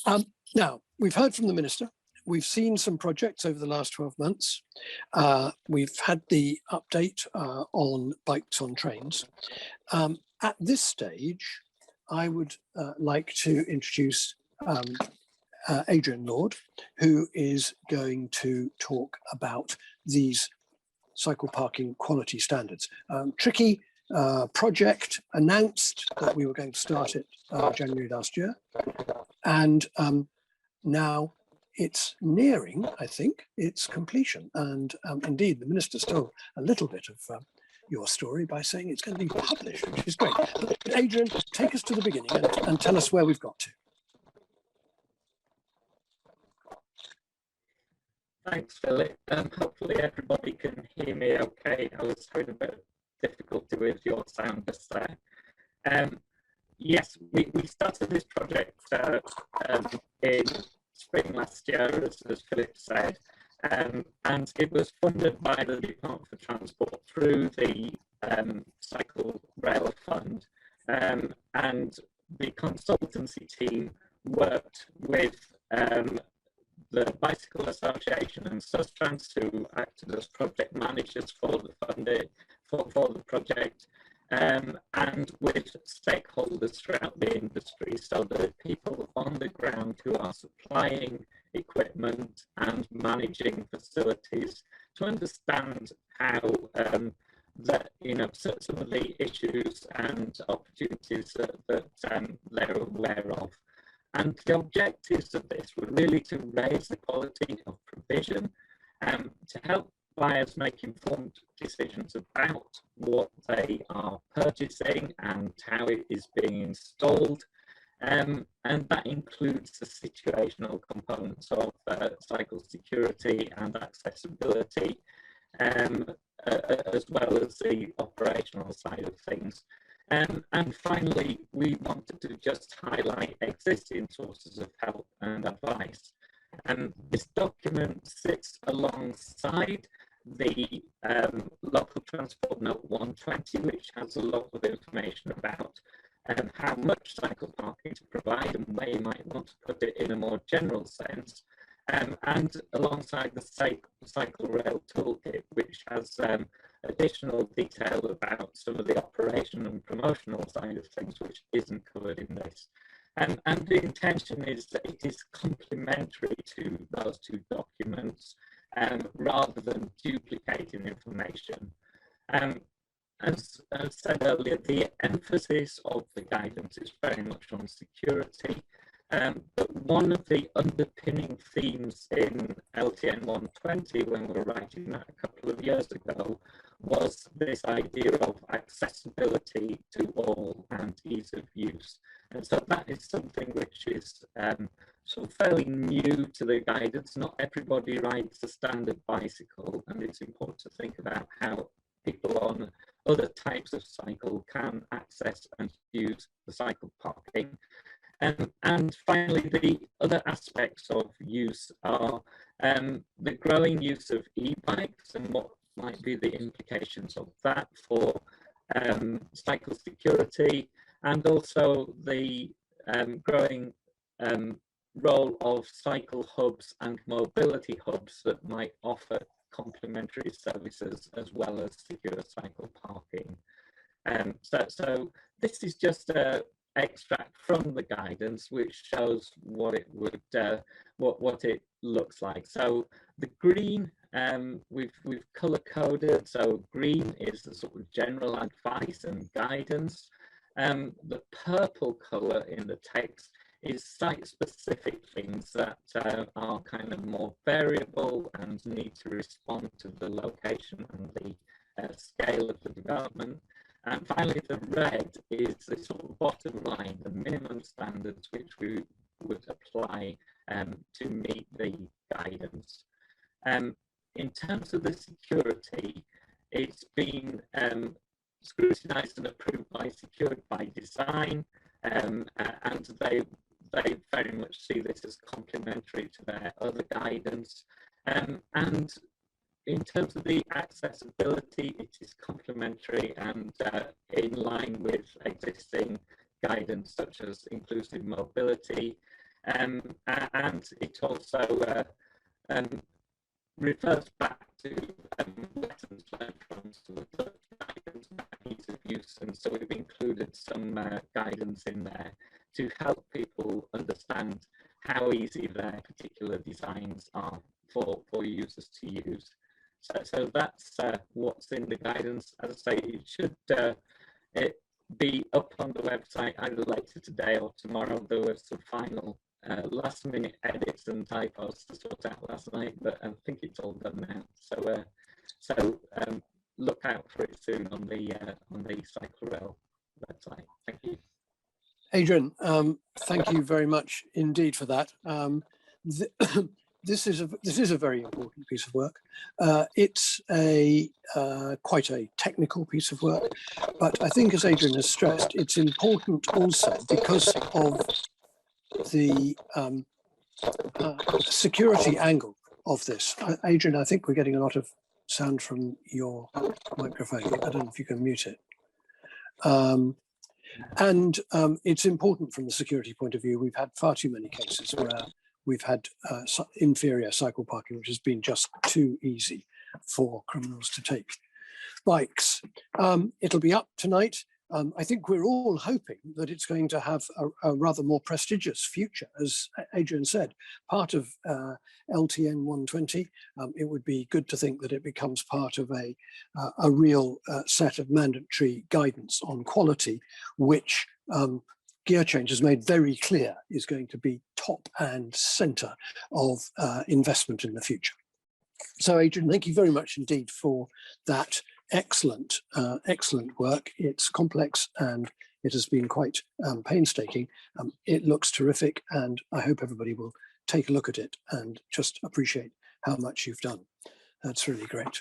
Now, we've heard from the Minister. We've seen some projects over the last 12 months. We've had the update on bikes on trains. At this stage, I would like to introduce Adrian Lord, who is going to talk about these cycle parking quality standards. Tricky project, announced that we were going to start it January last year. And now it's nearing, I think, its completion. And indeed, the Minister stole a little bit of your story by saying it's going to be published, which is great. But Adrian, take us to the beginning and tell us where we've got to. Thanks, Philip. Hopefully everybody can hear me okay. I was having a bit of difficulty with your sound just there. Yes, we started this project in spring last year, as Philip said, and it was funded by the Department for Transport through the Cycle Rail Fund, and the consultancy team worked with the Bicycle Association and Sustrans, who acted as project managers for the funding for the project, and with stakeholders throughout the industry, so the people on the ground who are supplying equipment and managing facilities to understand how some of the issues and opportunities that they're aware of. And the objectives of this were really to raise the quality of provision, to help buyers make informed decisions about what they are purchasing and how it is being installed. And that includes the situational components of cycle security and accessibility, as well as the operational side of things. And finally, we wanted to just highlight existing sources of help and advice. This document sits alongside the Local Transport Note 120, which has a lot of information about how much cycle parking to provide and where you might want to put it in a more general sense. And alongside the Cycle Rail Toolkit, which has additional detail about some of the operation and promotional side of things, which isn't covered in this. And the intention is that it is complementary to those two documents, rather than duplicating information. As said earlier, the emphasis of the guidance is very much on security. But one of the underpinning themes in LTN 120, when we were writing that a couple of years ago, was this idea of accessibility to all and ease of use. And so that is something which is sort of fairly new to the guidance. Not everybody rides a standard bicycle, and it's important to think about how people on other types of cycle can access and use the cycle parking. And finally, the other aspects of use are the growing use of e-bikes and what might be the implications of that for cycle security, and also the growing role of cycle hubs and mobility hubs that might offer complementary services as well as secure cycle parking. So this is just a extract from the guidance, which shows what it would what it looks like. So the green, we've color coded. So green is the sort of general advice and guidance. The purple color in the text is site-specific things that are kind of more variable and need to respond to the location and the scale of the development. And finally, the red is the sort of bottom line, the minimum standards which we would apply to meet the guidance. In terms of the security, it's been scrutinized and approved by Secured by Design, and they very much see this as complementary to their other guidance. And in terms of the accessibility, it is complementary and in line with existing guidance such as inclusive mobility. And it also refers back to lessons learned from some of the guidance about ease of use, and so we've included some guidance in there to help people understand how easy their particular designs are for users to use. So that's what's in the guidance. As I say, it should be up on the website either later today or tomorrow. There were some final last minute edits and typos to sort out last night, but I think it's all done now. So look out for it soon on the CycleRail website. Thank you. Adrian, thank you very much indeed for that. This is a very important piece of work. It's quite a technical piece of work, but I think, as Adrian has stressed, it's important also because of the security angle of this. Adrian, I think we're getting a lot of sound from your microphone. I don't know if you can mute it. And it's important from the security point of view. We've had far too many cases where we've had inferior cycle parking, which has been just too easy for criminals to take bikes. It'll be up tonight. I think we're all hoping that it's going to have a rather more prestigious future. As Adrian said, part of LTN 120, it would be good to think that it becomes part of a real set of mandatory guidance on quality, which GearChange has made very clear is going to be top and center of investment in the future. So Adrian, thank you very much indeed for that excellent work. It's complex and it has been quite painstaking. It looks terrific, and I hope everybody will take a look at it and just appreciate how much you've done. That's really great.